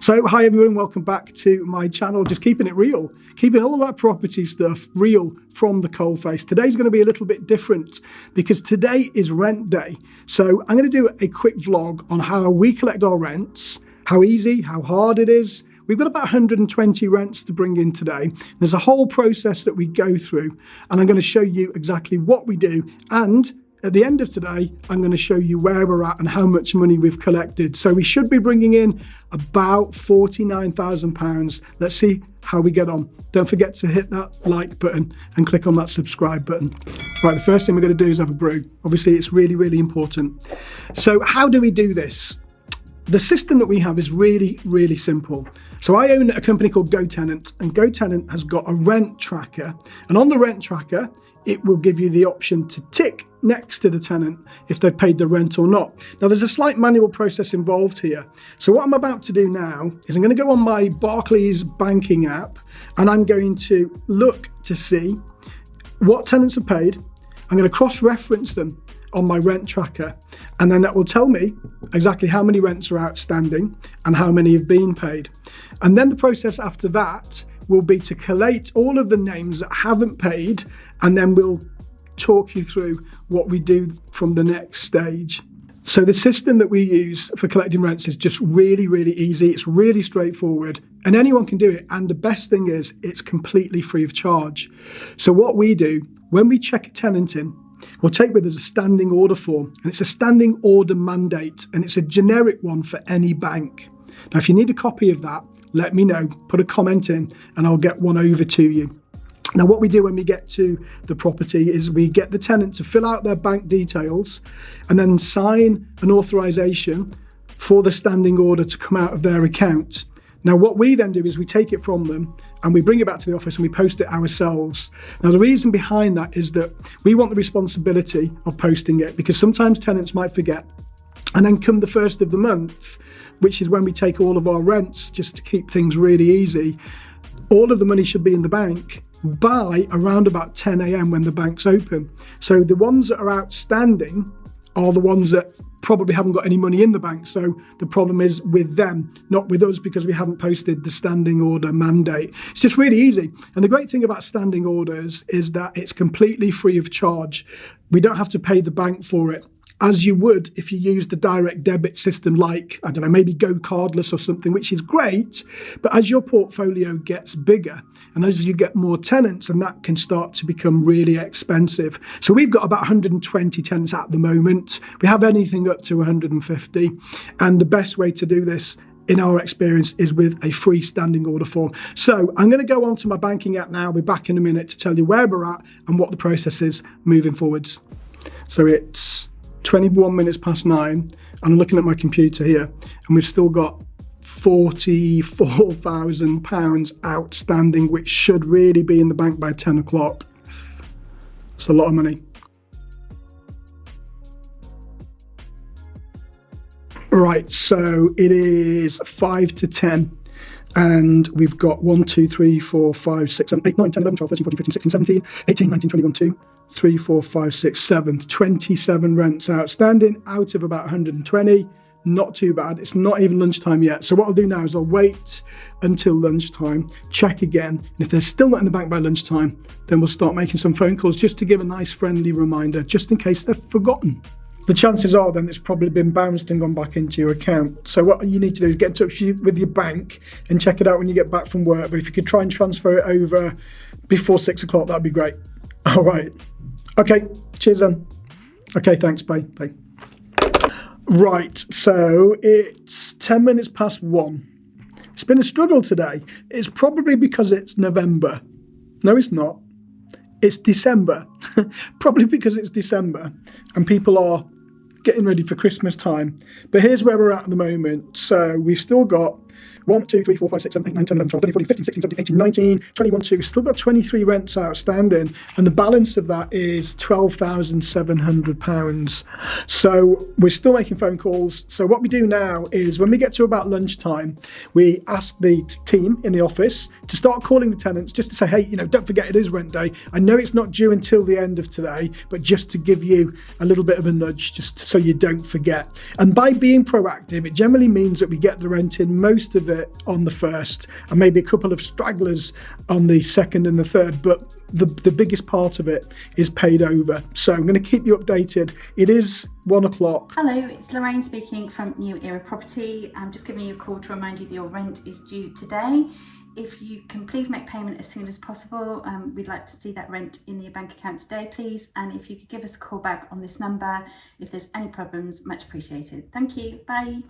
So hi everyone, welcome back to my channel. Just keeping it real, keeping all that property stuff real from the coalface. Today's going to be a little bit different because today is rent day. So I'm going to do a quick vlog on how we collect our rents, how easy, how hard it is. We've got about 120 rents to bring in today. There's a whole process that we go through, and I'm going to show you exactly what we do. And at the end of today, I'm going to show you where we're at and how much money we've collected. So we should be bringing in about £49,000. Let's see how we get on. Don't forget to hit that like button and click on that subscribe button. Right, the first thing we're going to do is have a brew. Obviously, it's really, really important. So how do we do this? The system that we have is really, really simple. So I own a company called Tenant, and Tenant has got a rent tracker. And on the rent tracker, it will give you the option to tick next to the tenant if they've paid the rent or not. Now, there's a slight manual process involved here. So what I'm about to do now is I'm going to go on my Barclays banking app, and I'm going to look to see what tenants have paid. I'm going to cross-reference them on my rent tracker, and then that will tell me exactly how many rents are outstanding and how many have been paid. And then the process after that will be to collate all of the names that haven't paid, and then we'll talk you through what we do from the next stage. So the system that we use for collecting rents is just really, really easy. It's really straightforward and anyone can do it. And the best thing is it's completely free of charge. So what we do when we check a tenant in, we'll take with us a standing order form, and it's a standing order mandate, and it's a generic one for any bank. Now, if you need a copy of that, let me know, put a comment in and I'll get one over to you. Now, what we do when we get to the property is we get the tenant to fill out their bank details and then sign an authorization for the standing order to come out of their account. Now, what we then do is we take it from them and we bring it back to the office and we post it ourselves. Now, the reason behind that is that we want the responsibility of posting it because sometimes tenants might forget. And then come the first of the month, which is when we take all of our rents, just to keep things really easy, all of the money should be in the bank by around about 10 a.m. when the bank's open. So the ones that are outstanding are the ones that probably haven't got any money in the bank. So the problem is with them, not with us, because we haven't posted the standing order mandate. It's just really easy. And the great thing about standing orders is that it's completely free of charge. We don't have to pay the bank for it, as you would if you used a direct debit system like, I don't know, maybe Go Cardless or something, which is great. But as your portfolio gets bigger and as you get more tenants, and that can start to become really expensive. So we've got about 120 tenants at the moment. We have anything up to 150. And the best way to do this, in our experience, is with a free standing order form. So I'm going to go on to my banking app now. I'll be back in a minute to tell you where we're at and what the process is moving forwards. So it's 21 minutes past 9, and I'm looking at my computer here, and we've still got £44,000 outstanding, which should really be in the bank by 10 o'clock. It's a lot of money. Right, so it is 5 to 10. And we've got 1, 2, 3, 4, 5, 6, 7, 8, 9, 10, 11, 12, 13, 14, 15, 16, 17, 18, 19, 20, 21, 2, 3, 4, 5, 6, 7, 27 rents outstanding out of about 120. Not too bad. It's not even lunchtime yet. So what I'll do now is I'll wait until lunchtime, check again. And if they're still not in the bank by lunchtime, then we'll start making some phone calls just to give a nice friendly reminder, just in case they've forgotten. The chances are then it's probably been bounced and gone back into your account. So what you need to do is get in touch with your bank and check it out when you get back from work. But if you could try and transfer it over before 6 o'clock, that'd be great. All right. Okay. Cheers then. Okay. Thanks. Bye. Bye. Right. So it's 10 minutes past 1. It's been a struggle today. It's probably because it's November. No, it's not. It's December. Probably because it's December and people are getting ready for Christmas time. But here's where we're at the moment. So we've still got 1, 2, 3, 4, 5, 6, 7, 8, 9, 10, 11, 12, 13, 14, 15, 16, 17, 18, 19, 21, 2. We've still got 23 rents outstanding, and the balance of that is £12,700. So we're still making phone calls. So what we do now is when we get to about lunchtime, we ask the team in the office to start calling the tenants just to say, hey, don't forget it is rent day. I know it's not due until the end of today, but just to give you a little bit of a nudge, just so you don't forget. And by being proactive, it generally means that we get the rent in most most of it on the 1st, and maybe a couple of stragglers on the 2nd and the 3rd, but the biggest part of it is paid over. So I'm going to keep you updated. It is 1 o'clock. Hello, it's Lorraine speaking from New Era Property. I'm just giving you a call to remind you that your rent is due today. If you can please make payment as soon as possible, we'd like to see that rent in your bank account today, please. And if you could give us a call back on this number if there's any problems, much appreciated. Thank you. Bye.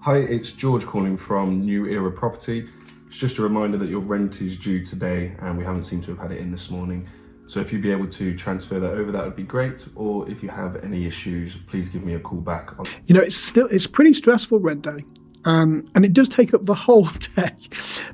Hi, it's George calling from New Era Property. It's just a reminder that your rent is due today and we haven't seemed to have had it in this morning. So if you'd be able to transfer that over, that would be great. Or if you have any issues, please give me a call back. You know, it's pretty stressful rent day. And it does take up the whole day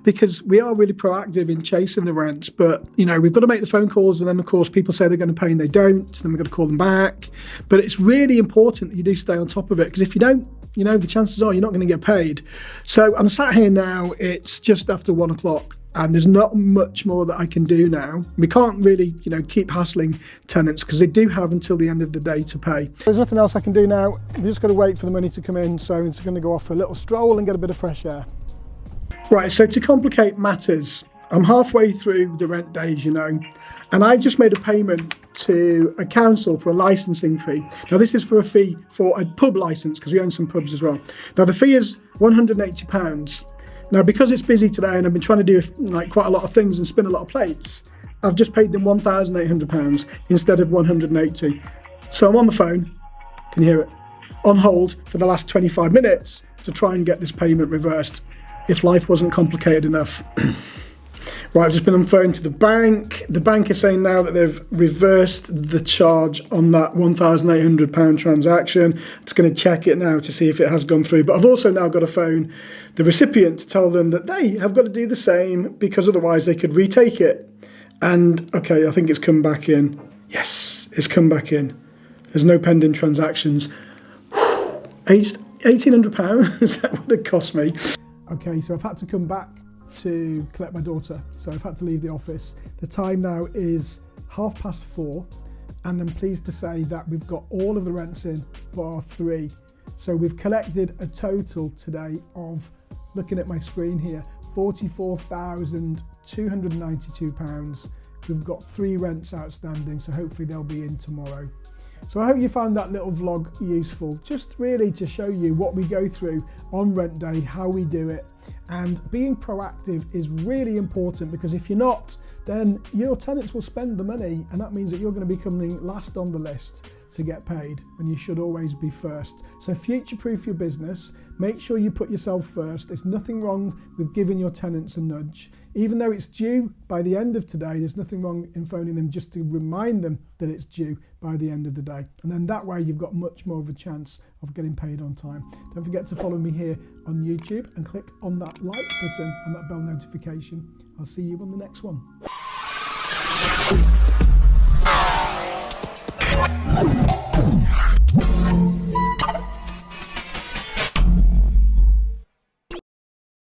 because we are really proactive in chasing the rents. But, you know, we've got to make the phone calls, and then, of course, people say they're going to pay and they don't. Then we've got to call them back. But it's really important that you do stay on top of it, because if you don't, you know, the chances are you're not going to get paid. So I'm sat here now. It's just after 1 o'clock. And there's not much more that I can do now. We can't really, you know, keep hassling tenants because they do have until the end of the day to pay. There's nothing else I can do now. We've just got to wait for the money to come in. So it's going to go off for a little stroll and get a bit of fresh air. Right, so to complicate matters, I'm halfway through the rent days, you know, and I've just made a payment to a council for a licensing fee. Now this is for a fee for a pub license, because we own some pubs as well. Now the fee is £180. Now, because it's busy today and I've been trying to do like quite a lot of things and spin a lot of plates, I've just paid them £1,800 instead of 180. So I'm on the phone, can you hear it, on hold for the last 25 minutes to try and get this payment reversed, if life wasn't complicated enough. Right, I've just been on the phone to the bank. The bank is saying now that they've reversed the charge on that £1,800 transaction. It's going to check it now to see if it has gone through. But I've also now got to phone the recipient to tell them that they have got to do the same, because otherwise they could retake it. And okay, I think it's come back in. Yes, it's come back in. There's no pending transactions. £1,800 that would have cost me. Okay, so I've had to come back to collect my daughter, so I've had to leave the office. The time now is 4:30, and I'm pleased to say that we've got all of the rents in bar 3. So we've collected a total today of, looking at my screen here, £44,292. We've got 3 rents outstanding, so hopefully they'll be in tomorrow. So I hope you found that little vlog useful, just really to show you what we go through on rent day, how we do it. And being proactive is really important, because if you're not, then your tenants will spend the money, and that means that you're going to be coming last on the list to get paid, when you should always be first. So future-proof your business, make sure you put yourself first. There's nothing wrong with giving your tenants a nudge. Even though it's due by the end of today, there's nothing wrong in phoning them just to remind them that it's due by the end of the day. And then that way you've got much more of a chance of getting paid on time. Don't forget to follow me here on YouTube and click on that like button and that bell notification. I'll see you on the next one.